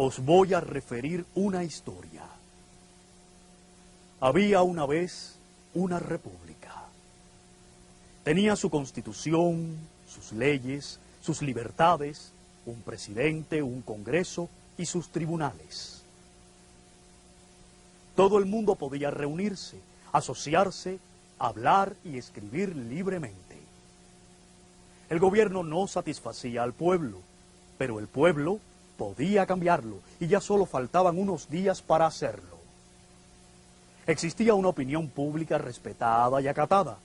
os voy a referir una historia. Había una vez una república. Tenía su constitución, sus leyes, sus libertades, un presidente, un congreso y sus tribunales. Todo el mundo podía reunirse, asociarse, hablar y escribir libremente. El gobierno no satisfacía al pueblo, pero el pueblo podía cambiarlo y ya solo faltaban unos días para hacerlo. Existía una opinión pública respetada y acatada,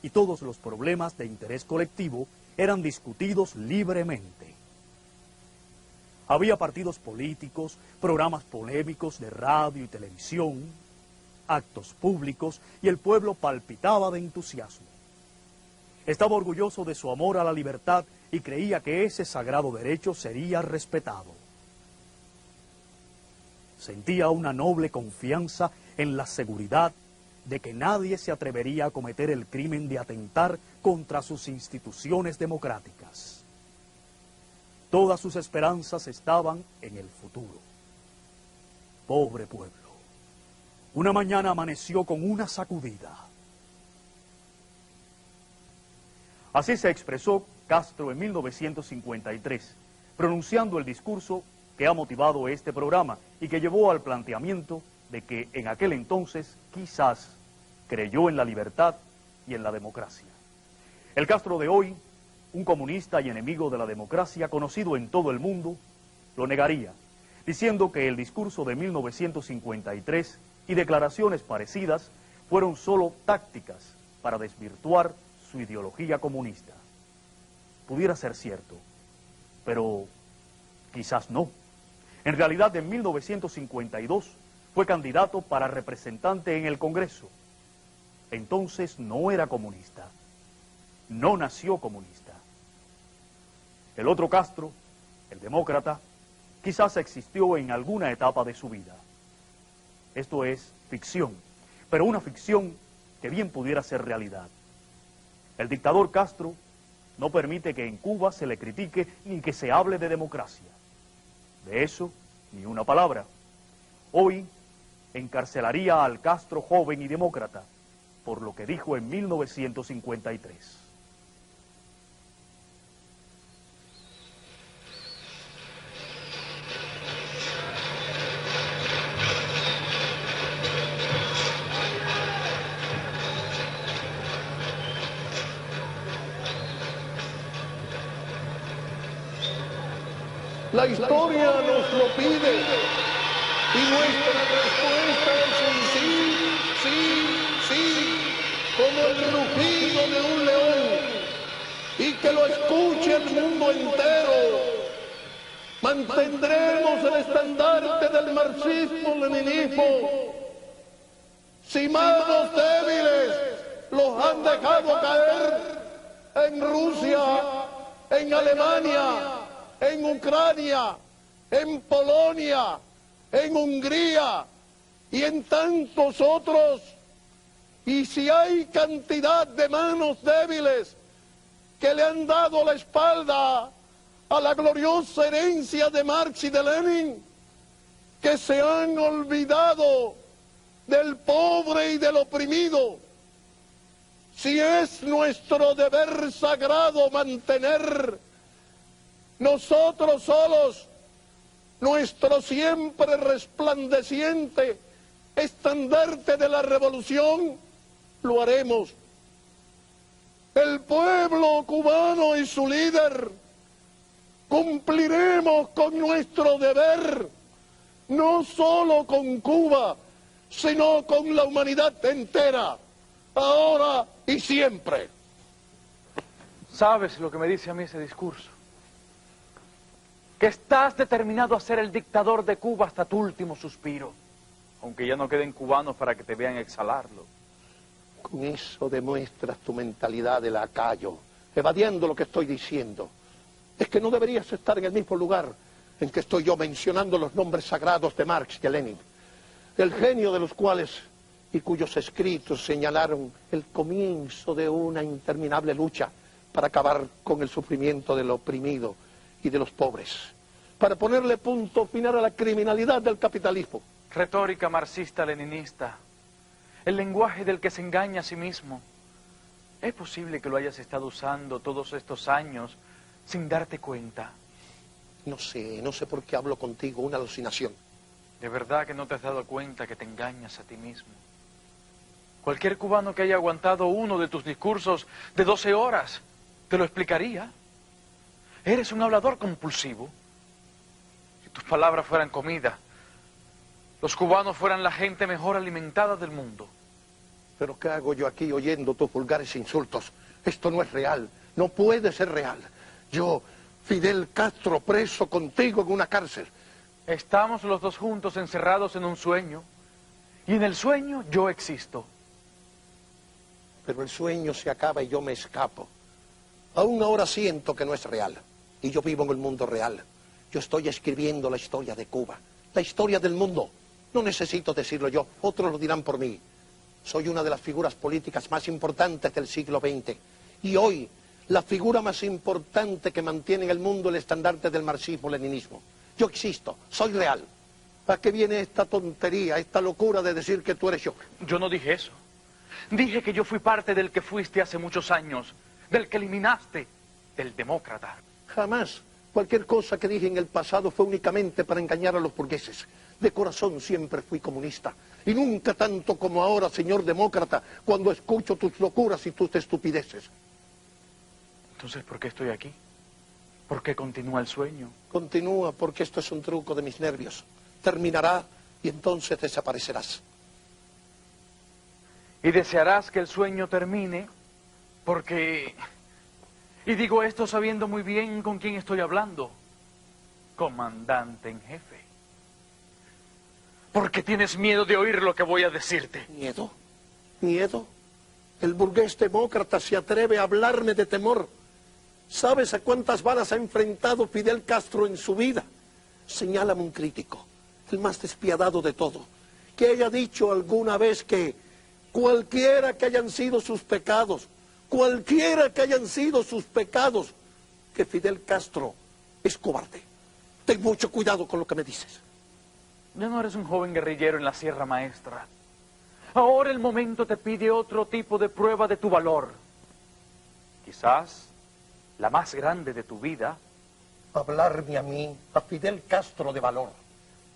y todos los problemas de interés colectivo eran discutidos libremente. Había partidos políticos, programas polémicos de radio y televisión, actos públicos, y el pueblo palpitaba de entusiasmo. Estaba orgulloso de su amor a la libertad y creía que ese sagrado derecho sería respetado. Sentía una noble confianza en la seguridad de que nadie se atrevería a cometer el crimen de atentar contra sus instituciones democráticas. Todas sus esperanzas estaban en el futuro. Pobre pueblo. Una mañana amaneció con una sacudida. Así se expresó Castro en 1953, pronunciando el discurso que ha motivado este programa y que llevó al planteamiento de que en aquel entonces quizás creyó en la libertad y en la democracia. El Castro de hoy, un comunista y enemigo de la democracia conocido en todo el mundo, lo negaría, diciendo que el discurso de 1953 y declaraciones parecidas fueron solo tácticas para desvirtuar su ideología comunista. Pudiera ser cierto, pero quizás no. En realidad, en 1952 fue candidato para representante en el Congreso. Entonces no era comunista, no nació comunista. El otro Castro, el demócrata, quizás existió en alguna etapa de su vida. Esto es ficción, pero una ficción que bien pudiera ser realidad. El dictador Castro no permite que en Cuba se le critique ni que se hable de democracia. De eso, ni una palabra. Hoy encarcelaría al Castro joven y demócrata por lo que dijo en 1953. La historia nos lo pide y nuestra respuesta es un sí, sí, sí, como el rugido de un león, y que lo escuche el mundo entero. Mantendremos el estandarte del marxismo-leninismo. Si manos débiles los han dejado caer en Rusia, en Alemania, en Ucrania, en Polonia, en Hungría y en tantos otros, y si hay cantidad de manos débiles que le han dado la espalda a la gloriosa herencia de Marx y de Lenin, que se han olvidado del pobre y del oprimido, si es nuestro deber sagrado mantener nosotros solos nuestro siempre resplandeciente estandarte de la revolución, lo haremos. El pueblo cubano y su líder cumpliremos con nuestro deber, no solo con Cuba, sino con la humanidad entera, ahora y siempre. ¿Sabes lo que me dice a mí ese discurso? Que estás determinado a ser el dictador de Cuba hasta tu último suspiro, aunque ya no queden cubanos para que te vean exhalarlo. Con eso demuestras tu mentalidad de lacayo, evadiendo lo que estoy diciendo. Es que no deberías estar en el mismo lugar en que estoy yo mencionando los nombres sagrados de Marx y de Lenin, el genio de los cuales y cuyos escritos señalaron el comienzo de una interminable lucha para acabar con el sufrimiento del oprimido y de los pobres. para ponerle punto final a la criminalidad del capitalismo. Retórica marxista-leninista, el lenguaje del que se engaña a sí mismo. ¿Es posible que lo hayas estado usando todos estos años sin darte cuenta? No sé por qué hablo contigo, una alucinación. ¿De verdad que no te has dado cuenta que te engañas a ti mismo? Cualquier cubano que haya aguantado uno de tus discursos de 12 horas te lo explicaría. Eres un hablador compulsivo. Si tus palabras fueran comida, los cubanos fueran la gente mejor alimentada del mundo. ¿Pero qué hago yo aquí oyendo tus vulgares insultos? Esto no es real, no puede ser real. Yo, Fidel Castro, preso contigo en una cárcel. Estamos los dos juntos encerrados en un sueño, y en el sueño yo existo. Pero el sueño se acaba y yo me escapo. Aún ahora siento que no es real, y yo vivo en el mundo real. Yo estoy escribiendo la historia de Cuba, la historia del mundo. No necesito decirlo yo, otros lo dirán por mí. Soy una de las figuras políticas más importantes del siglo XX. Y hoy, la figura más importante que mantiene en el mundo el estandarte del marxismo-leninismo. Yo existo, soy real. ¿A qué viene esta tontería, esta locura de decir que tú eres yo? Yo no dije eso. Dije que yo fui parte del que fuiste hace muchos años, del que eliminaste, del demócrata. Jamás. Cualquier cosa que dije en el pasado fue únicamente para engañar a los burgueses. De corazón siempre fui comunista. Y nunca tanto como ahora, señor demócrata, cuando escucho tus locuras y tus estupideces. Entonces, ¿por qué estoy aquí? ¿Por qué continúa el sueño? Continúa porque esto es un truco de mis nervios. Terminará y entonces desaparecerás. Y desearás que el sueño termine porque... Y digo esto sabiendo muy bien con quién estoy hablando. Comandante en jefe. Porque tienes miedo de oír lo que voy a decirte. ¿Miedo? ¿Miedo? El burgués demócrata se atreve a hablarme de temor. ¿Sabes a cuántas balas ha enfrentado Fidel Castro en su vida? Señálame un crítico, el más despiadado de todo, que haya dicho alguna vez que cualquiera que hayan sido sus pecados, que Fidel Castro es cobarde. Ten mucho cuidado con lo que me dices. Ya no eres un joven guerrillero en la Sierra Maestra. Ahora el momento te pide otro tipo de prueba de tu valor. Quizás la más grande de tu vida. Hablarme a mí, a Fidel Castro, de valor.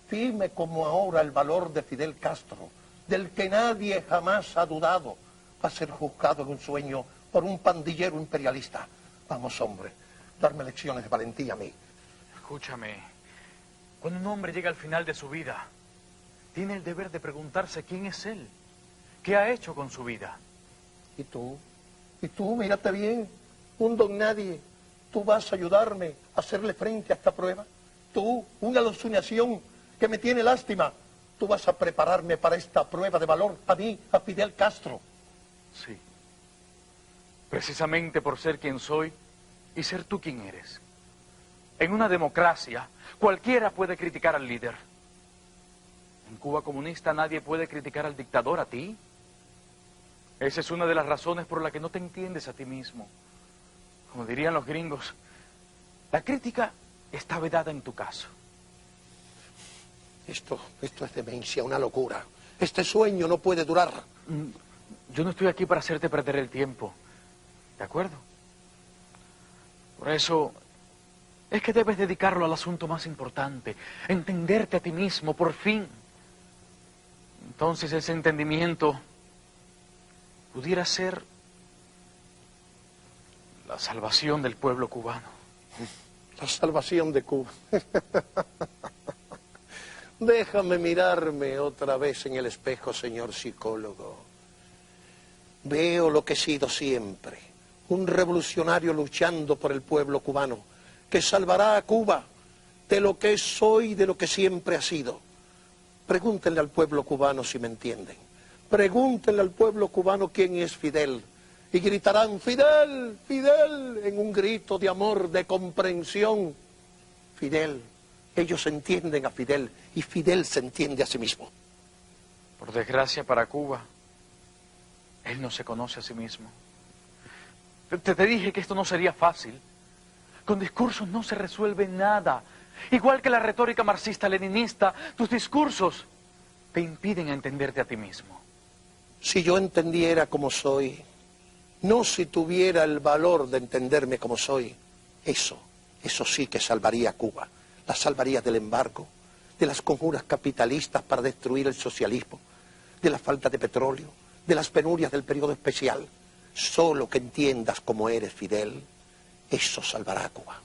Firme como ahora el valor de Fidel Castro, del que nadie jamás ha dudado, va a ser juzgado en un sueño por un pandillero imperialista. Vamos, hombre, darme lecciones de valentía a mí. Escúchame. Cuando un hombre llega al final de su vida, tiene el deber de preguntarse quién es él, qué ha hecho con su vida. ¿Y tú? Mírate bien, un don nadie. ¿Tú vas a ayudarme a hacerle frente a esta prueba? Tú, una alucinación que me tiene lástima. Tú vas a prepararme para esta prueba de valor, a mí, a Fidel Castro. Sí. Precisamente por ser quien soy y ser tú quien eres. En una democracia, cualquiera puede criticar al líder. En Cuba comunista nadie puede criticar al dictador, ¿a ti? Esa es una de las razones por la que no te entiendes a ti mismo. Como dirían los gringos, la crítica está vedada en tu caso. Esto es demencia, una locura. Este sueño no puede durar. Yo no estoy aquí para hacerte perder el tiempo, ¿de acuerdo? Por eso es que debes dedicarlo al asunto más importante, entenderte a ti mismo, por fin. Entonces ese entendimiento pudiera ser la salvación del pueblo cubano. La salvación de Cuba. Déjame mirarme otra vez en el espejo, señor psicólogo. Veo lo que he sido siempre, un revolucionario luchando por el pueblo cubano, que salvará a Cuba de lo que es hoy y de lo que siempre ha sido. Pregúntenle al pueblo cubano si me entienden. Pregúntenle al pueblo cubano quién es Fidel. Y gritarán, Fidel, Fidel, en un grito de amor, de comprensión. Fidel. Ellos entienden a Fidel y Fidel se entiende a sí mismo. Por desgracia para Cuba, él no se conoce a sí mismo. Te dije que esto no sería fácil. Con discursos no se resuelve nada. Igual que la retórica marxista-leninista, tus discursos te impiden entenderte a ti mismo. Si yo entendiera como soy, no si tuviera el valor de entenderme como soy, eso sí que salvaría a Cuba. La salvaría del embargo, de las conjuras capitalistas para destruir el socialismo, de la falta de petróleo, de las penurias del periodo especial. Solo que entiendas cómo eres, Fidel, eso salvará a Cuba.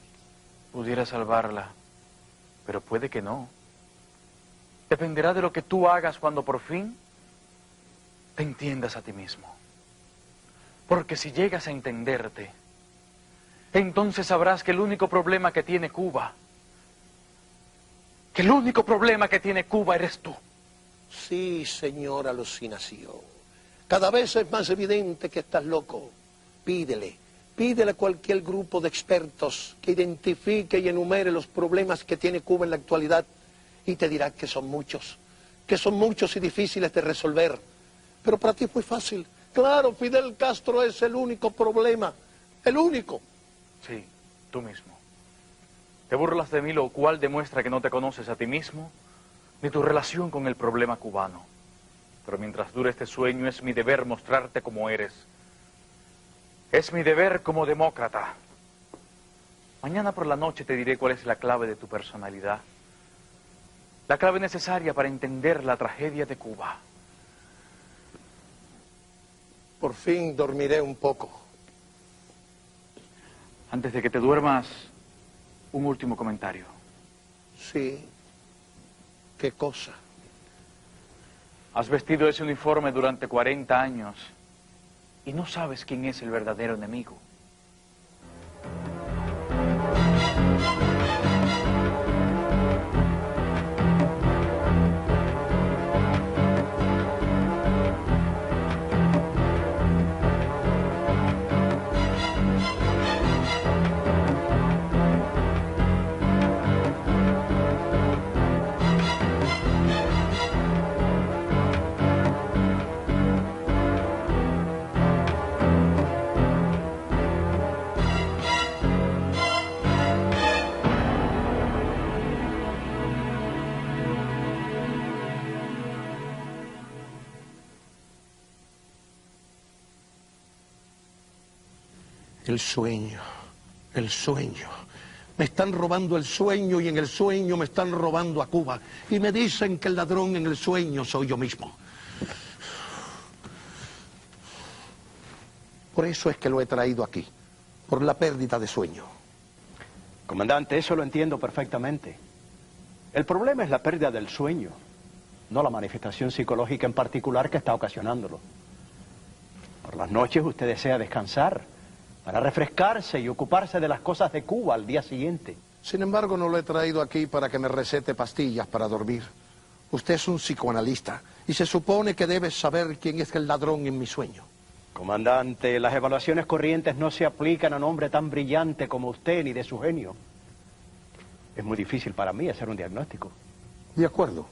Pudiera salvarla, pero puede que no. Dependerá de lo que tú hagas cuando por fin te entiendas a ti mismo. Porque si llegas a entenderte, entonces sabrás que el único problema que tiene Cuba, eres tú. Sí, señor Alucinación. Cada vez es más evidente que estás loco. Pídele a cualquier grupo de expertos que identifique y enumere los problemas que tiene Cuba en la actualidad y te dirá que son muchos y difíciles de resolver. Pero para ti es muy fácil. Claro, Fidel Castro es el único problema, el único. Sí, tú mismo. Te burlas de mí, lo cual demuestra que no te conoces a ti mismo ni tu relación con el problema cubano. Pero mientras dure este sueño es mi deber mostrarte como eres. Es mi deber como demócrata. Mañana por la noche te diré cuál es la clave de tu personalidad. La clave necesaria para entender la tragedia de Cuba. Por fin dormiré un poco. Antes de que te duermas, un último comentario. Sí. ¿Qué cosa? Has vestido ese uniforme durante 40 años y no sabes quién es el verdadero enemigo. El sueño. Me están robando el sueño y en el sueño me están robando a Cuba. Y me dicen que el ladrón en el sueño soy yo mismo. Por eso es que lo he traído aquí, por la pérdida de sueño. Comandante, eso lo entiendo perfectamente. El problema es la pérdida del sueño, no la manifestación psicológica en particular que está ocasionándolo. Por las noches usted desea descansar, para refrescarse y ocuparse de las cosas de Cuba al día siguiente. Sin embargo, no lo he traído aquí para que me recete pastillas para dormir. Usted es un psicoanalista y se supone que debe saber quién es el ladrón en mi sueño. Comandante, las evaluaciones corrientes no se aplican a un hombre tan brillante como usted ni de su genio. Es muy difícil para mí hacer un diagnóstico. De acuerdo.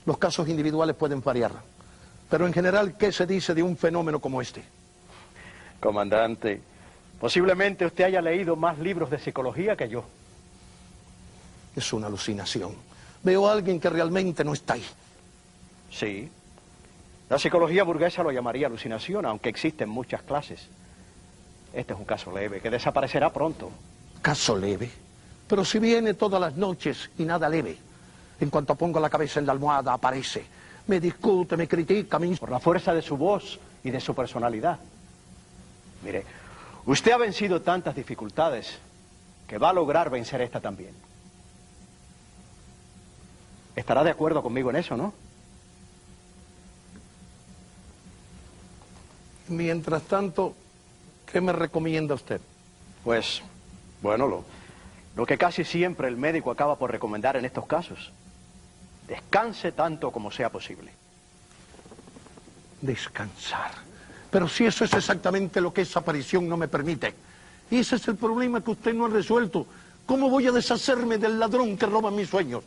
Los casos individuales pueden variar. Pero en general, ¿qué se dice de un fenómeno como este? Comandante, posiblemente usted haya leído más libros de psicología que yo. Es una alucinación. Veo a alguien que realmente no está ahí. Sí. La psicología burguesa lo llamaría alucinación, aunque existen muchas clases. Este es un caso leve, que desaparecerá pronto. ¿Caso leve? Pero si viene todas las noches y nada leve. En cuanto pongo la cabeza en la almohada, aparece. Me discute, me critica, me... Por la fuerza de su voz y de su personalidad. Mire, usted ha vencido tantas dificultades que va a lograr vencer esta también. ¿Estará de acuerdo conmigo en eso, no? Mientras tanto, ¿qué me recomienda usted? Pues, bueno, lo que casi siempre el médico acaba por recomendar en estos casos. Descanse tanto como sea posible. Descansar. Pero si eso es exactamente lo que esa aparición no me permite. Y ese es el problema que usted no ha resuelto. ¿Cómo voy a deshacerme del ladrón que roba mis sueños?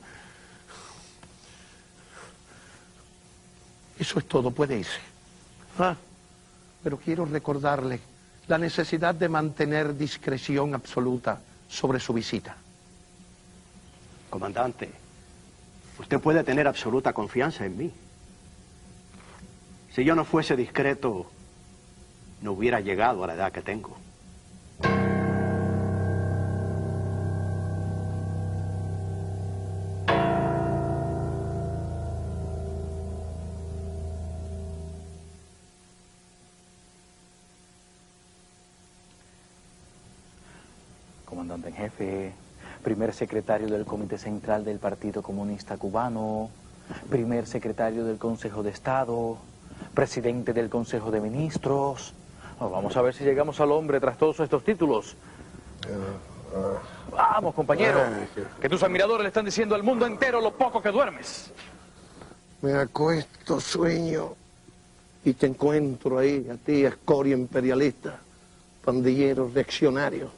Eso es todo, puede irse. Pero quiero recordarle la necesidad de mantener discreción absoluta sobre su visita. Comandante, usted puede tener absoluta confianza en mí. Si yo no fuese discreto, no hubiera llegado a la edad que tengo. Comandante en jefe, primer secretario del Comité Central del Partido Comunista Cubano, primer secretario del Consejo de Estado, presidente del Consejo de Ministros. Vamos a ver si llegamos al hombre tras todos estos títulos. Vamos, compañero, que tus admiradores le están diciendo al mundo entero lo poco que duermes. Me acuesto, sueño, y te encuentro ahí, a ti, escoria imperialista, pandillero reaccionario,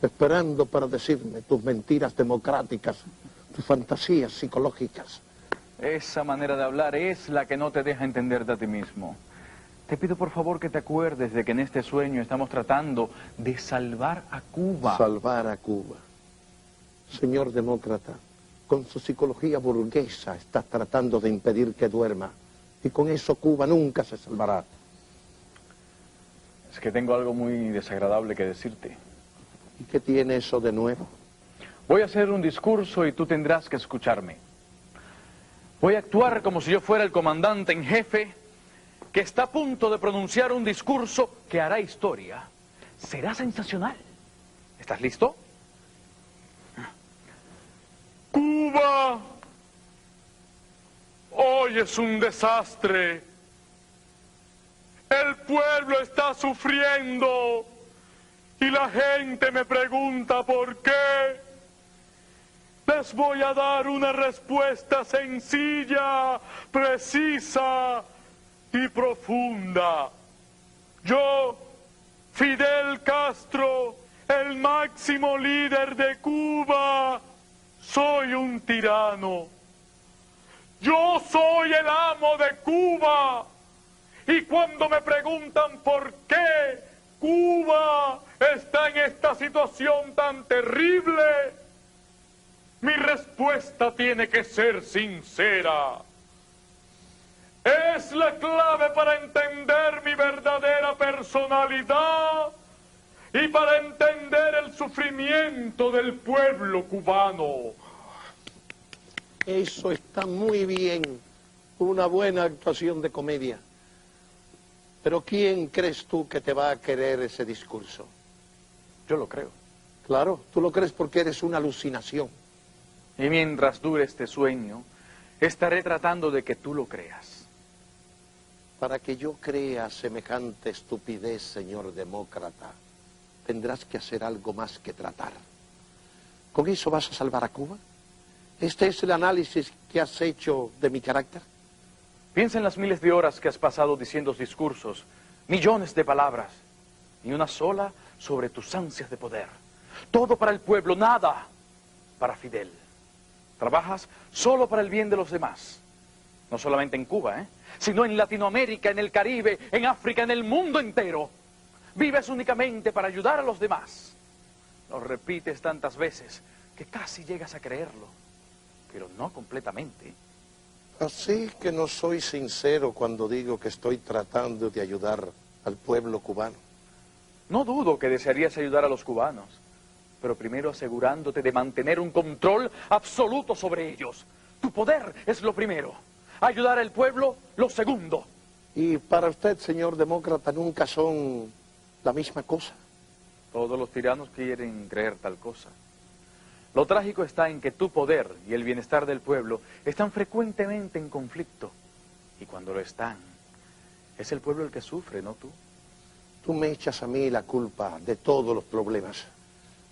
esperando para decirme tus mentiras democráticas, tus fantasías psicológicas. Esa manera de hablar es la que no te deja entenderte a ti mismo. Te pido por favor que te acuerdes de que en este sueño estamos tratando de salvar a Cuba. Salvar a Cuba. Señor demócrata, con su psicología burguesa está tratando de impedir que duerma. Y con eso Cuba nunca se salvará. Es que tengo algo muy desagradable que decirte. ¿Y qué tiene eso de nuevo? Voy a hacer un discurso y tú tendrás que escucharme. Voy a actuar como si yo fuera el comandante en jefe que está a punto de pronunciar un discurso que hará historia. Será sensacional. ¿Estás listo? Cuba hoy es un desastre. El pueblo está sufriendo y la gente me pregunta por qué. Les voy a dar una respuesta sencilla, precisa y profunda. Yo, Fidel Castro, el máximo líder de Cuba, soy un tirano. Yo soy el amo de Cuba. Y cuando me preguntan por qué Cuba está en esta situación tan terrible, mi respuesta tiene que ser sincera. Es la clave para entender mi verdadera personalidad y para entender el sufrimiento del pueblo cubano. Eso está muy bien. Una buena actuación de comedia. Pero ¿quién crees tú que te va a querer ese discurso? Yo lo creo. Claro, tú lo crees porque eres una alucinación. Y mientras dure este sueño, estaré tratando de que tú lo creas. Para que yo crea semejante estupidez, señor demócrata, tendrás que hacer algo más que tratar. ¿Con eso vas a salvar a Cuba? ¿Este es el análisis que has hecho de mi carácter? Piensa en las miles de horas que has pasado diciendo discursos, millones de palabras, y una sola sobre tus ansias de poder. Todo para el pueblo, nada para Fidel. Trabajas solo para el bien de los demás. No solamente en Cuba, sino en Latinoamérica, en el Caribe, en África, en el mundo entero. Vives únicamente para ayudar a los demás. Lo repites tantas veces que casi llegas a creerlo, pero no completamente. Así que no soy sincero cuando digo que estoy tratando de ayudar al pueblo cubano. No dudo que desearías ayudar a los cubanos, pero primero asegurándote de mantener un control absoluto sobre ellos. Tu poder es lo primero. Ayudar al pueblo, lo segundo. Y para usted, señor demócrata, nunca son la misma cosa. Todos los tiranos quieren creer tal cosa. Lo trágico está en que tu poder y el bienestar del pueblo están frecuentemente en conflicto. Y cuando lo están, es el pueblo el que sufre, no tú. Tú me echas a mí la culpa de todos los problemas.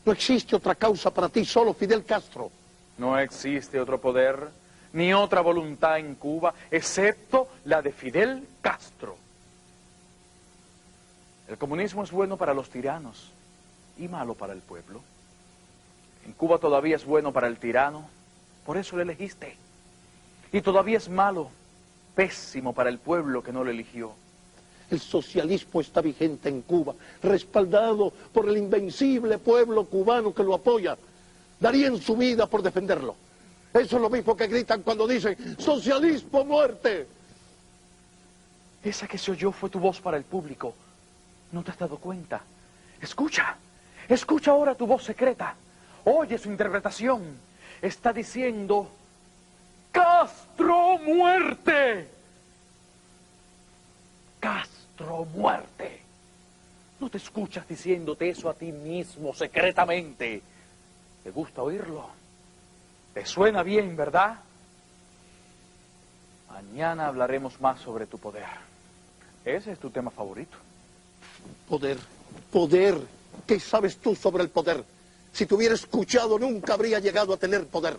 No existe otra causa para ti, solo Fidel Castro. No existe otro poder ni otra voluntad en Cuba, excepto la de Fidel Castro. El comunismo es bueno para los tiranos y malo para el pueblo. En Cuba todavía es bueno para el tirano, por eso lo elegiste. Y todavía es malo, pésimo para el pueblo que no lo eligió. El socialismo está vigente en Cuba, respaldado por el invencible pueblo cubano que lo apoya. darían su vida por defenderlo. Eso es lo mismo que gritan cuando dicen ¡socialismo, muerte! Esa que se oyó fue tu voz para el público. ¿No te has dado cuenta? Escucha, escucha ahora tu voz secreta. Oye su interpretación. Está diciendo ¡Castro, muerte! ¡Castro, muerte! ¿No te escuchas diciéndote eso a ti mismo secretamente? ¿Te gusta oírlo? ¿Te suena bien, verdad? Mañana hablaremos más sobre tu poder. Ese es tu tema favorito. Poder, poder. ¿Qué sabes tú sobre el poder? Si te hubiera escuchado, nunca habría llegado a tener poder.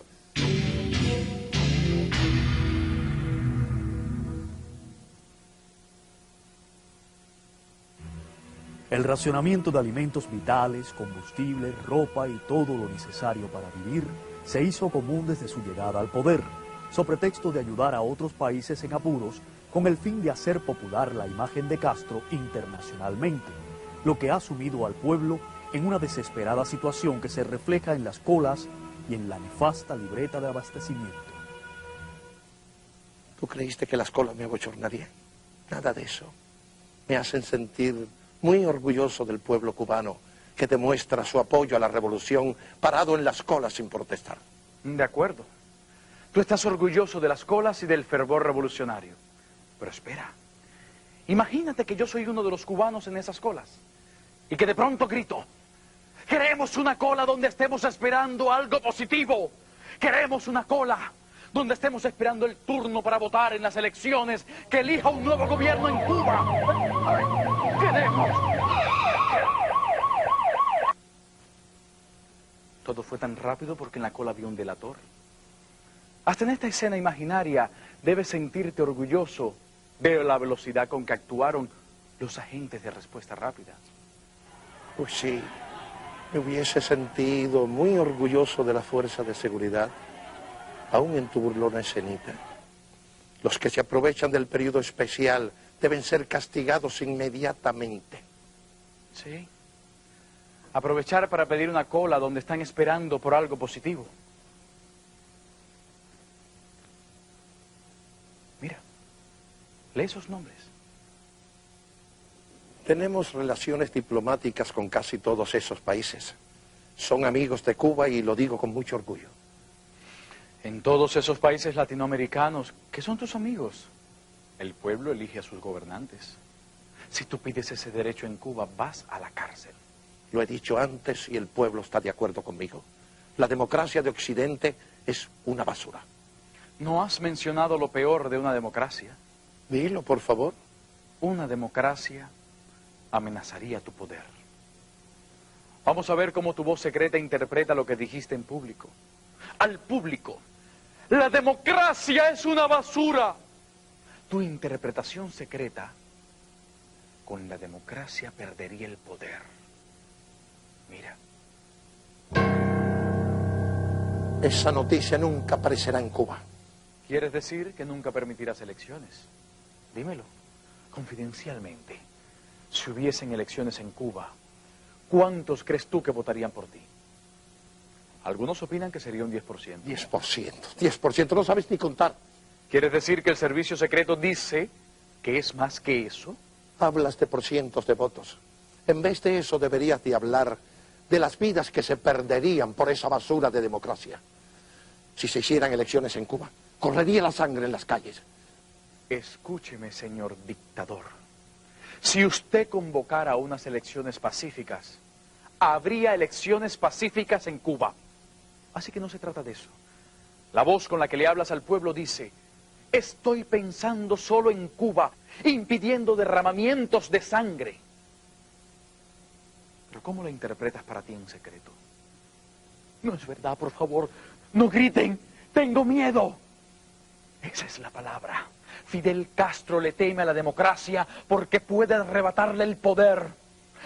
El racionamiento de alimentos vitales, combustible, ropa y todo lo necesario para vivir se hizo común desde su llegada al poder, so pretexto de ayudar a otros países en apuros con el fin de hacer popular la imagen de Castro internacionalmente, lo que ha sumido al pueblo en una desesperada situación que se refleja en las colas y en la nefasta libreta de abastecimiento. ¿Tú creíste que las colas me abochornarían? Nada de eso. Me hacen sentir muy orgulloso del pueblo cubano que demuestra su apoyo a la revolución parado en las colas sin protestar. De acuerdo. Tú estás orgulloso de las colas y del fervor revolucionario. Pero espera, imagínate que yo soy uno de los cubanos en esas colas y que de pronto grito: queremos una cola donde estemos esperando algo positivo. Queremos una cola donde estemos esperando el turno para votar en las elecciones que elija un nuevo gobierno en Cuba. ¡Queremos! Todo fue tan rápido porque en la cola había un delator. Hasta en esta escena imaginaria debes sentirte orgulloso de la velocidad con que actuaron los agentes de respuesta rápida. Pues sí, me hubiese sentido muy orgulloso de la fuerza de seguridad, aún en tu burlona escenita. Los que se aprovechan del periodo especial deben ser castigados inmediatamente. Sí. Aprovechar para pedir una cola donde están esperando por algo positivo. Mira, lee esos nombres. Tenemos relaciones diplomáticas con casi todos esos países. Son amigos de Cuba y lo digo con mucho orgullo. En todos esos países latinoamericanos, ¿qué son tus amigos? El pueblo elige a sus gobernantes. Si tú pides ese derecho en Cuba, vas a la cárcel. Lo he dicho antes y el pueblo está de acuerdo conmigo. La democracia de Occidente es una basura. No has mencionado lo peor de una democracia. Dilo, por favor. Una democracia amenazaría tu poder. Vamos a ver cómo tu voz secreta interpreta lo que dijiste en público. Al público, la democracia es una basura. Tu interpretación secreta, con la democracia perdería el poder. Mira. Esa noticia nunca aparecerá en Cuba. ¿Quieres decir que nunca permitirás elecciones? Dímelo, confidencialmente. Si hubiesen elecciones en Cuba, ¿cuántos crees tú que votarían por ti? Algunos opinan que sería un 10%. 10%, no sabes ni contar. ¿Quieres decir que el servicio secreto dice que es más que eso? Hablas de porcientos de votos. En vez de eso deberías de hablar de las vidas que se perderían por esa basura de democracia. Si se hicieran elecciones en Cuba, correría la sangre en las calles. Escúcheme, señor dictador. Si usted convocara unas elecciones pacíficas, habría elecciones pacíficas en Cuba. Así que no se trata de eso. La voz con la que le hablas al pueblo dice: estoy pensando solo en Cuba, impidiendo derramamientos de sangre. Pero ¿cómo la interpretas para ti en secreto? No es verdad, por favor, no griten, tengo miedo. Esa es la palabra. Fidel Castro le teme a la democracia porque puede arrebatarle el poder.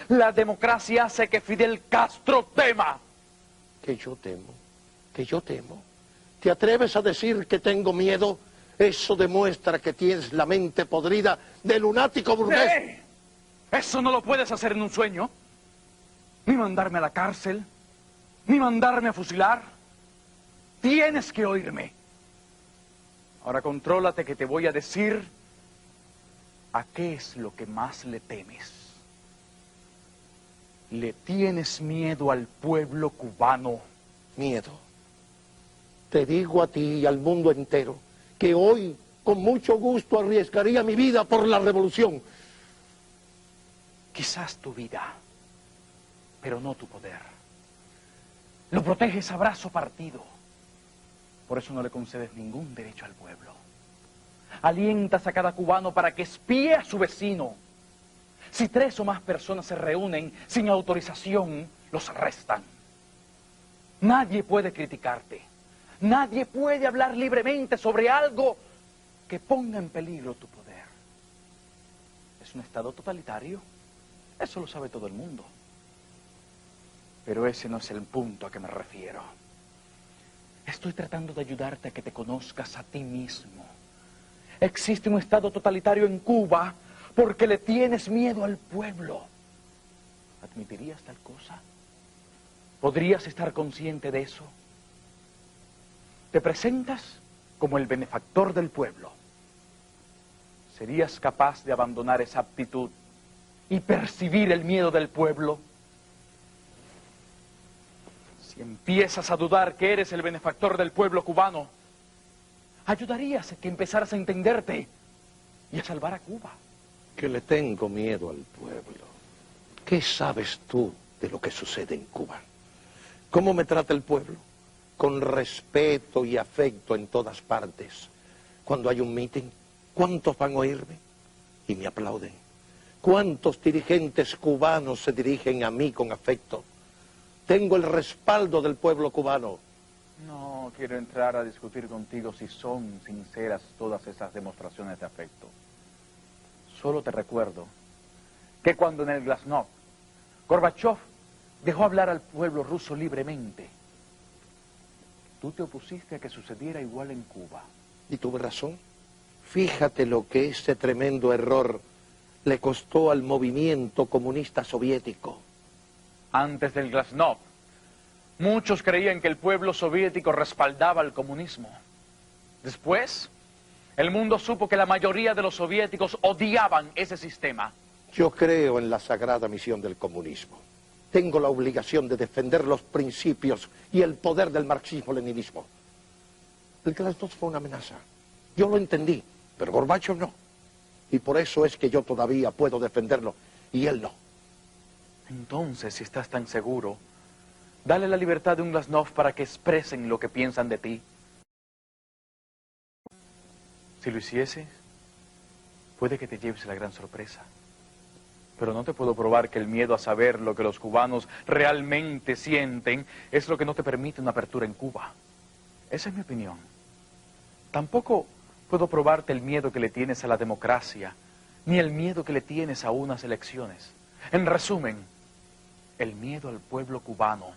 La democracia hace que Fidel Castro tema. Que yo temo, que yo temo. ¿Te atreves a decir que tengo miedo? Eso demuestra que tienes la mente podrida de lunático burgués. Eso no lo puedes hacer en un sueño. Ni mandarme a la cárcel. ni mandarme a fusilar. Tienes que oírme. Ahora contrólate que te voy a decir a qué es lo que más le temes. Le tienes miedo al pueblo cubano. Miedo. Te digo a ti y al mundo entero que hoy con mucho gusto arriesgaría mi vida por la revolución. Quizás tu vida, pero no tu poder. Lo proteges a brazo partido. Por eso no le concedes ningún derecho al pueblo. Alientas a cada cubano para que espíe a su vecino. Si 3 o más personas se reúnen sin autorización, los arrestan. Nadie puede criticarte. Nadie puede hablar libremente sobre algo que ponga en peligro tu poder. ¿Es un estado totalitario? Eso lo sabe todo el mundo. Pero ese no es el punto a que me refiero. Estoy tratando de ayudarte a que te conozcas a ti mismo. Existe un estado totalitario en Cuba porque le tienes miedo al pueblo. ¿Admitirías tal cosa? ¿Podrías estar consciente de eso? Te presentas como el benefactor del pueblo. ¿Serías capaz de abandonar esa aptitud y percibir el miedo del pueblo? Si empiezas a dudar que eres el benefactor del pueblo cubano, ayudarías a que empezaras a entenderte y a salvar a Cuba. Que le tengo miedo al pueblo. ¿Qué sabes tú de lo que sucede en Cuba? ¿Cómo me trata el pueblo? Con respeto y afecto en todas partes. Cuando hay un mitin, ¿cuántos van a oírme? Y me aplauden. ¿Cuántos dirigentes cubanos se dirigen a mí con afecto? Tengo el respaldo del pueblo cubano. No quiero entrar a discutir contigo si son sinceras todas esas demostraciones de afecto. Solo te recuerdo que cuando en el Glasnost, Gorbachov dejó hablar al pueblo ruso libremente, tú te opusiste a que sucediera igual en Cuba. Y tuve razón. Fíjate lo que ese tremendo error le costó al movimiento comunista soviético. Antes del Glasnost, muchos creían que el pueblo soviético respaldaba al comunismo. Después, el mundo supo que la mayoría de los soviéticos odiaban ese sistema. Yo creo en la sagrada misión del comunismo. Tengo la obligación de defender los principios y el poder del marxismo-leninismo. El Glasnost fue una amenaza. Yo lo entendí, pero Gorbachov no. Y por eso es que yo todavía puedo defenderlo, y él no. Entonces, si estás tan seguro, dale la libertad de un Glasnost para que expresen lo que piensan de ti. Si lo hicieses, puede que te lleves la gran sorpresa. Pero no te puedo probar que el miedo a saber lo que los cubanos realmente sienten es lo que no te permite una apertura en Cuba. Esa es mi opinión. Tampoco puedo probarte el miedo que le tienes a la democracia, ni el miedo que le tienes a unas elecciones. En resumen, el miedo al pueblo cubano,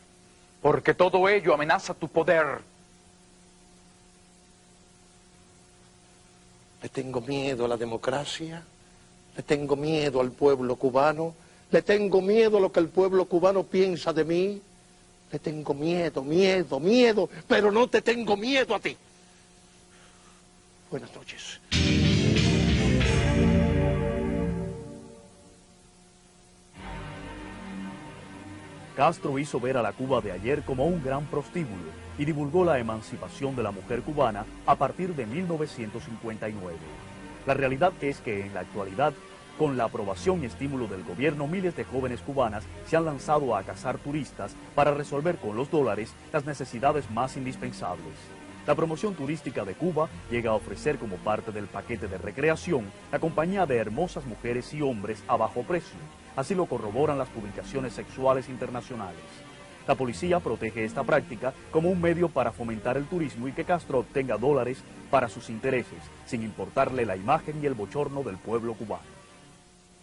porque todo ello amenaza tu poder. Le tengo miedo a la democracia, le tengo miedo al pueblo cubano, le tengo miedo a lo que el pueblo cubano piensa de mí, le tengo miedo, pero no te tengo miedo a ti. Buenas noches. Castro hizo ver a la Cuba de ayer como un gran prostíbulo y divulgó la emancipación de la mujer cubana a partir de 1959. La realidad es que en la actualidad, con la aprobación y estímulo del gobierno, miles de jóvenes cubanas se han lanzado a cazar turistas para resolver con los dólares las necesidades más indispensables. La promoción turística de Cuba llega a ofrecer como parte del paquete de recreación la compañía de hermosas mujeres y hombres a bajo precio. Así lo corroboran las publicaciones sexuales internacionales. La policía protege esta práctica como un medio para fomentar el turismo y que Castro obtenga dólares para sus intereses, sin importarle la imagen y el bochorno del pueblo cubano.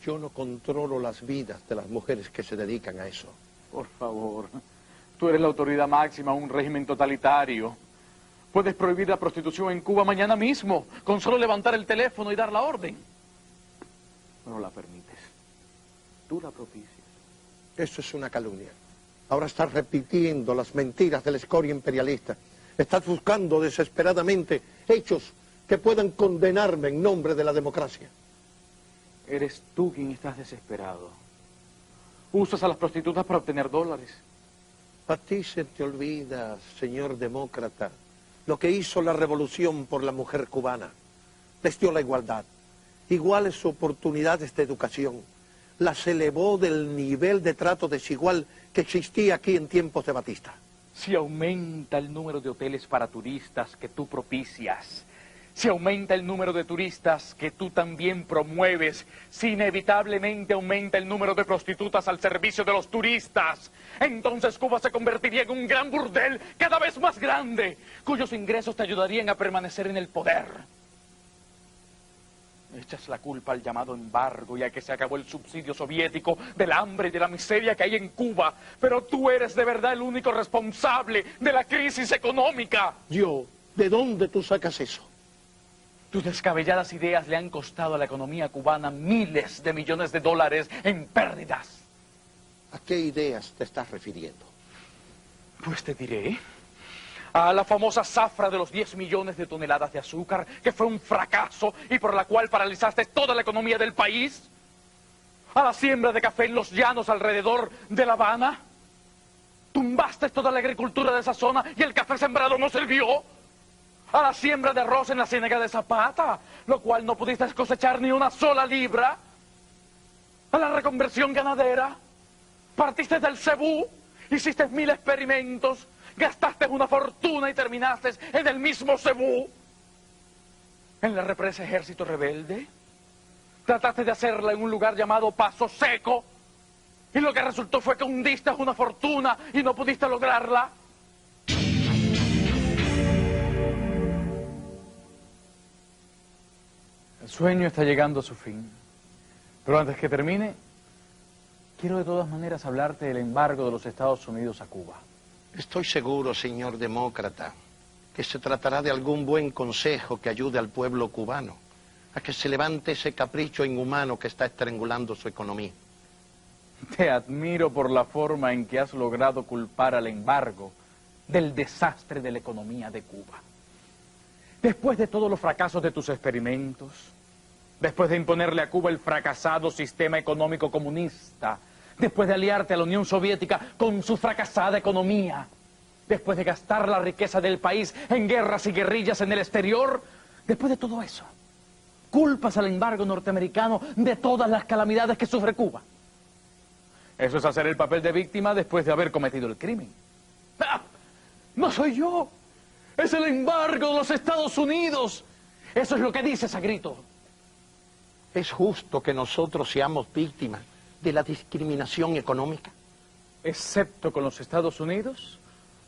Yo no controlo las vidas de las mujeres que se dedican a eso. Por favor, tú eres la autoridad máxima de un régimen totalitario. Puedes prohibir la prostitución en Cuba mañana mismo, con solo levantar el teléfono y dar la orden. No la permites. Tú la propicias. Eso es una calumnia. Ahora estás repitiendo las mentiras de la escoria imperialista. Estás buscando desesperadamente hechos que puedan condenarme en nombre de la democracia. Eres tú quien estás desesperado. Usas a las prostitutas para obtener dólares. A ti se te olvida, señor demócrata, lo que hizo la revolución por la mujer cubana. Les dio la igualdad, iguales oportunidades de educación. Las elevó del nivel de trato desigual que existía aquí en tiempos de Batista. Si aumenta el número de hoteles para turistas que tú propicias, si aumenta el número de turistas que tú también promueves, si inevitablemente aumenta el número de prostitutas al servicio de los turistas, entonces Cuba se convertiría en un gran burdel cada vez más grande, cuyos ingresos te ayudarían a permanecer en el poder. Echas la culpa al llamado embargo y a que se acabó el subsidio soviético, del hambre y de la miseria que hay en Cuba, pero tú eres de verdad el único responsable de la crisis económica. Yo, ¿de dónde tú sacas eso? Tus descabelladas ideas le han costado a la economía cubana miles de millones de dólares en pérdidas. ¿A qué ideas te estás refiriendo? Pues te diré. A la famosa zafra de los 10 millones de toneladas de azúcar, que fue un fracaso y por la cual paralizaste toda la economía del país. A la siembra de café en los llanos alrededor de La Habana. Tumbaste toda la agricultura de esa zona y el café sembrado no sirvió. A la siembra de arroz en la ciénaga de Zapata, lo cual no pudiste cosechar ni una sola libra. A la reconversión ganadera. Partiste del cebú, hiciste 1000 experimentos, gastaste una fortuna y terminaste en el mismo cebú. En la represa Ejército Rebelde, trataste de hacerla en un lugar llamado Paso Seco, y lo que resultó fue que hundiste una fortuna y no pudiste lograrla. El sueño está llegando a su fin, pero antes que termine, quiero de todas maneras hablarte del embargo de los Estados Unidos a Cuba. Estoy seguro, señor demócrata, que se tratará de algún buen consejo que ayude al pueblo cubano a que se levante ese capricho inhumano que está estrangulando su economía. Te admiro por la forma en que has logrado culpar al embargo del desastre de la economía de Cuba. Después de todos los fracasos de tus experimentos, después de imponerle a Cuba el fracasado sistema económico comunista, después de aliarte a la Unión Soviética con su fracasada economía, después de gastar la riqueza del país en guerras y guerrillas en el exterior, después de todo eso, culpas al embargo norteamericano de todas las calamidades que sufre Cuba. Eso es hacer el papel de víctima después de haber cometido el crimen. ¡Ah! ¡No soy yo! ¡Es el embargo de los Estados Unidos! Eso es lo que dices a grito. ¿Es justo que nosotros seamos víctimas de la discriminación económica? Excepto con los Estados Unidos,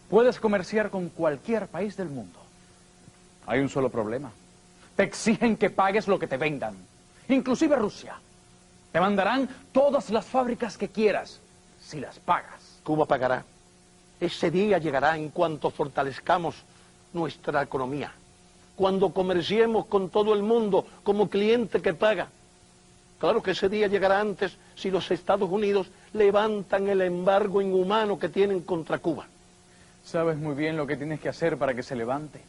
puedes comerciar con cualquier país del mundo. Hay un solo problema. Te exigen que pagues lo que te vendan. Inclusive Rusia. Te mandarán todas las fábricas que quieras, si las pagas. Cuba pagará. Ese día llegará en cuanto fortalezcamos nuestra economía. Cuando comerciemos con todo el mundo como cliente que paga. Claro que ese día llegará antes si los Estados Unidos levantan el embargo inhumano que tienen contra Cuba. Sabes muy bien lo que tienes que hacer para que se levante.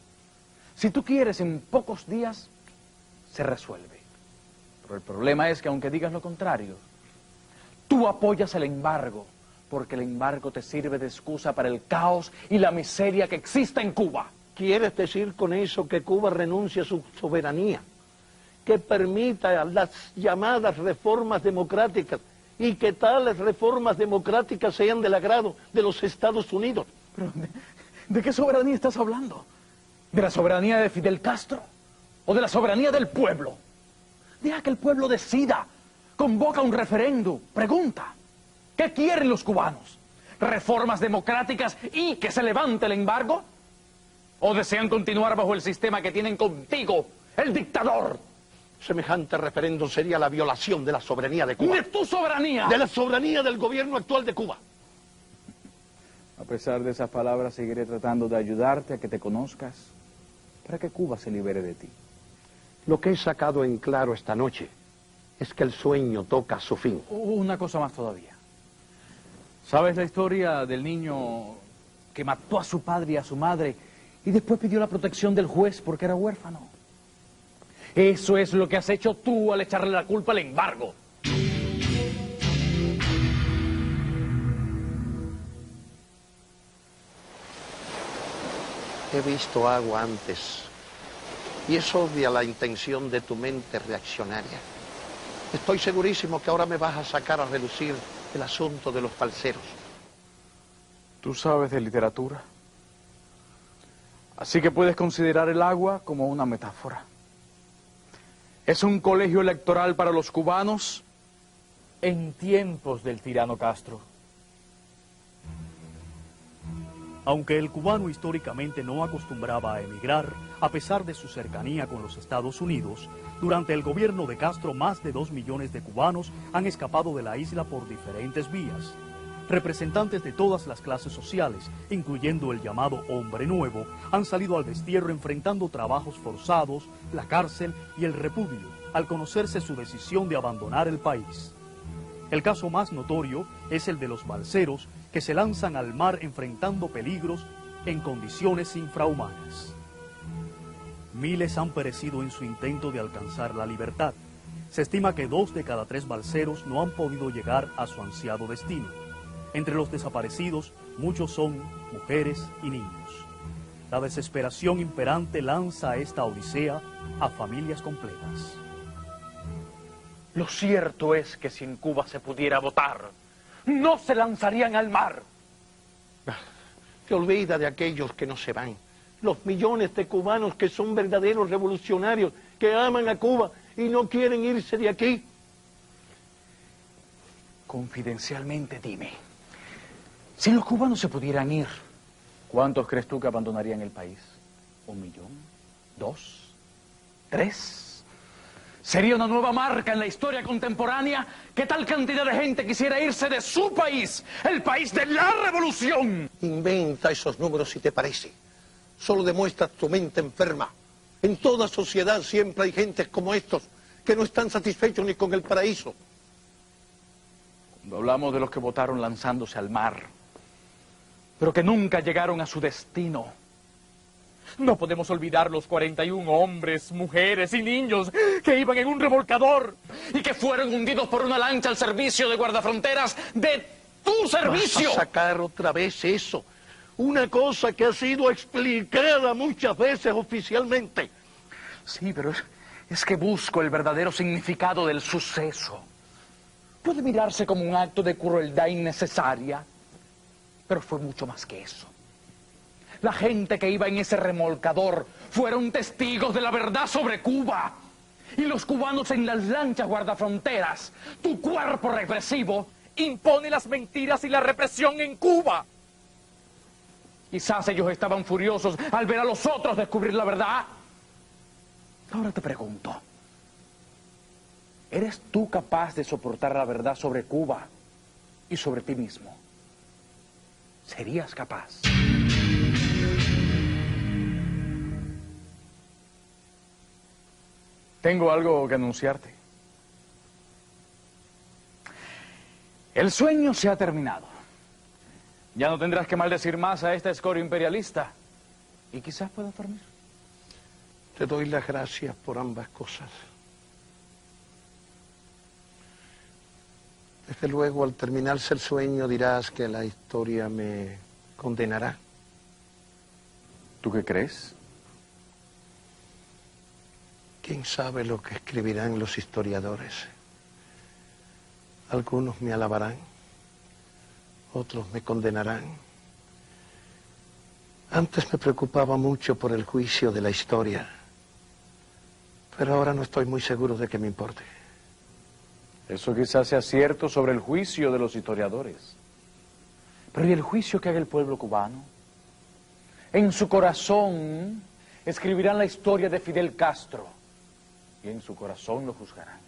Si tú quieres, en pocos días se resuelve. Pero el problema es que aunque digas lo contrario, tú apoyas el embargo, porque el embargo te sirve de excusa para el caos y la miseria que existe en Cuba. ¿Quieres decir con eso que Cuba renuncie a su soberanía? Que permita las llamadas reformas democráticas y que tales reformas democráticas sean del agrado de los Estados Unidos. Pero, ¿de qué soberanía estás hablando? ¿De la soberanía de Fidel Castro? ¿O de la soberanía del pueblo? Deja que el pueblo decida. Convoca un referéndum. Pregunta. ¿Qué quieren los cubanos? ¿Reformas democráticas y que se levante el embargo? ¿O desean continuar bajo el sistema que tienen contigo, el dictador? Semejante referéndum sería la violación de la soberanía de Cuba. ¡De tu soberanía! De la soberanía del gobierno actual de Cuba. A pesar de esas palabras, seguiré tratando de ayudarte a que te conozcas para que Cuba se libere de ti. Lo que he sacado en claro esta noche es que el sueño toca su fin. Una cosa más todavía. ¿Sabes la historia del niño que mató a su padre y a su madre y después pidió la protección del juez porque era huérfano? Eso es lo que has hecho tú al echarle la culpa al embargo. He visto agua antes y es obvia la intención de tu mente reaccionaria. Estoy segurísimo que ahora me vas a sacar a relucir el asunto de los falseros. Tú sabes de literatura. Así que puedes considerar el agua como una metáfora. Es un colegio electoral para los cubanos en tiempos del tirano Castro. Aunque el cubano históricamente no acostumbraba a emigrar, a pesar de su cercanía con los Estados Unidos, durante el gobierno de Castro más de 2 millones de cubanos han escapado de la isla por diferentes vías. Representantes de todas las clases sociales, incluyendo el llamado hombre nuevo, han salido al destierro enfrentando trabajos forzados, la cárcel y el repudio, al conocerse su decisión de abandonar el país. El caso más notorio es el de los balseros que se lanzan al mar enfrentando peligros en condiciones infrahumanas. Miles han perecido en su intento de alcanzar la libertad. Se estima que 2 de cada 3 balseros no han podido llegar a su ansiado destino. Entre los desaparecidos, muchos son mujeres y niños. La desesperación imperante lanza esta odisea a familias completas. Lo cierto es que si en Cuba se pudiera votar, no se lanzarían al mar. Te olvida de aquellos que no se van. Los millones de cubanos que son verdaderos revolucionarios, que aman a Cuba y no quieren irse de aquí. Confidencialmente, dime, si los cubanos se pudieran ir, ¿cuántos crees tú que abandonarían el país? ¿1 millón? ¿2? ¿3? ¿Sería una nueva marca en la historia contemporánea que tal cantidad de gente quisiera irse de su país, el país de la revolución? Inventa esos números si te parece. Solo demuestras tu mente enferma. En toda sociedad siempre hay gentes como estos que no están satisfechos ni con el paraíso. Cuando hablamos de los que votaron lanzándose al mar, pero que nunca llegaron a su destino, no podemos olvidar los 41 hombres, mujeres y niños que iban en un remolcador y que fueron hundidos por una lancha al servicio de guardafronteras de tu servicio. ¿Vas a sacar otra vez eso? Una cosa que ha sido explicada muchas veces oficialmente. Sí, pero es que busco el verdadero significado del suceso. Puede mirarse como un acto de crueldad innecesaria, pero fue mucho más que eso. La gente que iba en ese remolcador fueron testigos de la verdad sobre Cuba. Y los cubanos en las lanchas guardafronteras, tu cuerpo represivo, impone las mentiras y la represión en Cuba. Quizás ellos estaban furiosos al ver a los otros descubrir la verdad. Ahora te pregunto, ¿eres tú capaz de soportar la verdad sobre Cuba y sobre ti mismo? ¿Serías capaz? Tengo algo que anunciarte. El sueño se ha terminado. Ya no tendrás que maldecir más a esta escoria imperialista. Y quizás puedas dormir. Te doy las gracias por ambas cosas. Desde luego, al terminarse el sueño, dirás que la historia me condenará. ¿Tú qué crees? ¿Quién sabe lo que escribirán los historiadores? Algunos me alabarán, otros me condenarán. Antes me preocupaba mucho por el juicio de la historia, pero ahora no estoy muy seguro de que me importe. Eso quizás sea cierto sobre el juicio de los historiadores. Pero ¿y el juicio que haga el pueblo cubano? En su corazón escribirán la historia de Fidel Castro y en su corazón lo juzgarán.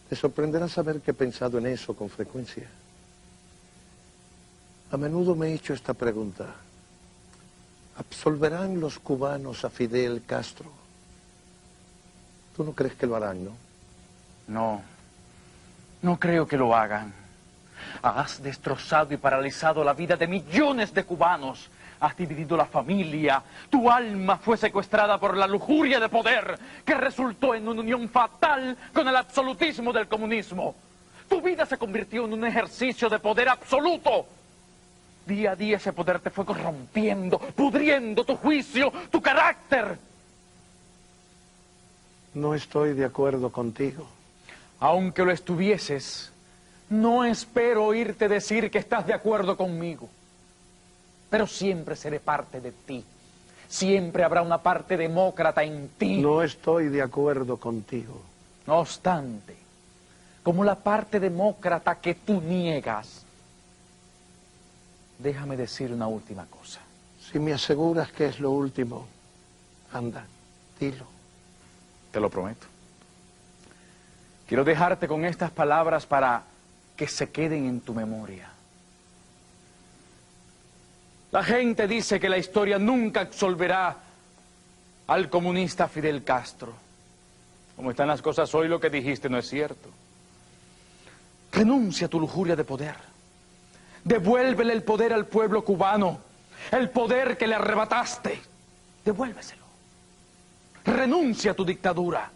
Te sorprenderá saber que he pensado en eso con frecuencia. A menudo me he hecho esta pregunta. ¿Absolverán los cubanos a Fidel Castro? ¿Tú no crees que lo harán, no? No creo que lo hagan. Has destrozado y paralizado la vida de millones de cubanos. Has dividido la familia. Tu alma fue secuestrada por la lujuria de poder que resultó en una unión fatal con el absolutismo del comunismo. Tu vida se convirtió en un ejercicio de poder absoluto. Día a día ese poder te fue corrompiendo, pudriendo tu juicio, tu carácter. No estoy de acuerdo contigo. Aunque lo estuvieses, no espero oírte decir que estás de acuerdo conmigo. Pero siempre seré parte de ti. Siempre habrá una parte demócrata en ti. No estoy de acuerdo contigo. No obstante, como la parte demócrata que tú niegas, déjame decir una última cosa. Si me aseguras que es lo último, anda, dilo. Te lo prometo. Quiero dejarte con estas palabras para que se queden en tu memoria. La gente dice que la historia nunca absolverá al comunista Fidel Castro. Como están las cosas hoy, lo que dijiste no es cierto. Renuncia a tu lujuria de poder. Devuélvele el poder al pueblo cubano. El poder que le arrebataste. Devuélveselo. Renuncia a tu dictadura.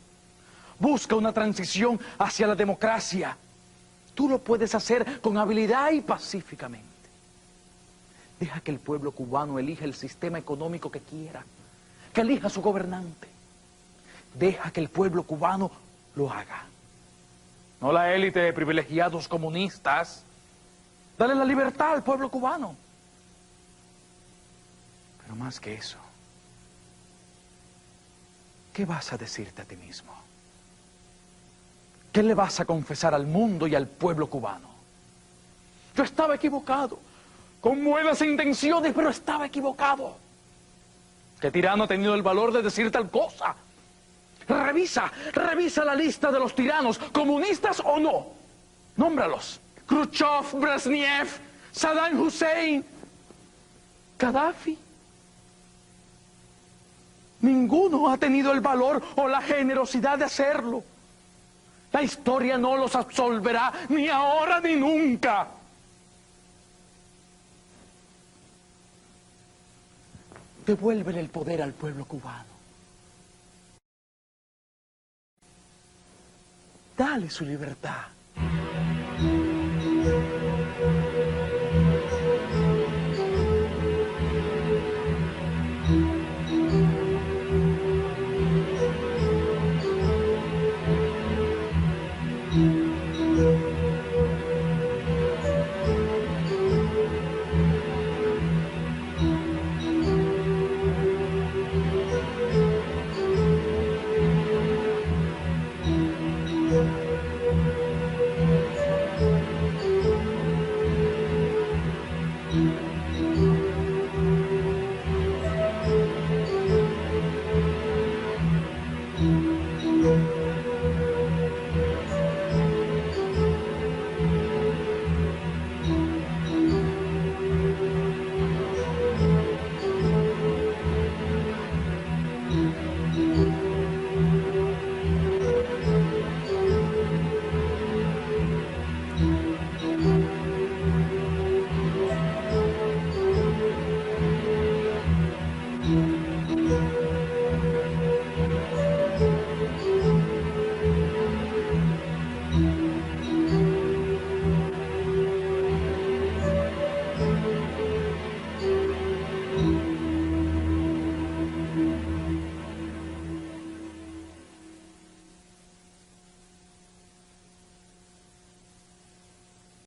Busca una transición hacia la democracia. Tú lo puedes hacer con habilidad y pacíficamente. Deja que el pueblo cubano elija el sistema económico que quiera, que elija a su gobernante. Deja que el pueblo cubano lo haga. No la élite de privilegiados comunistas. Dale la libertad al pueblo cubano. Pero más que eso, ¿qué vas a decirte a ti mismo? ¿Qué le vas a confesar al mundo y al pueblo cubano? Yo estaba equivocado, con buenas intenciones, pero estaba equivocado. ¿Qué tirano ha tenido el valor de decir tal cosa? Revisa la lista de los tiranos, comunistas o no. Nómbralos. Khrushchev, Brezhnev, Saddam Hussein, Gaddafi. Ninguno ha tenido el valor o la generosidad de hacerlo. La historia no los absolverá ni ahora ni nunca. Devuélvele el poder al pueblo cubano. Dale su libertad.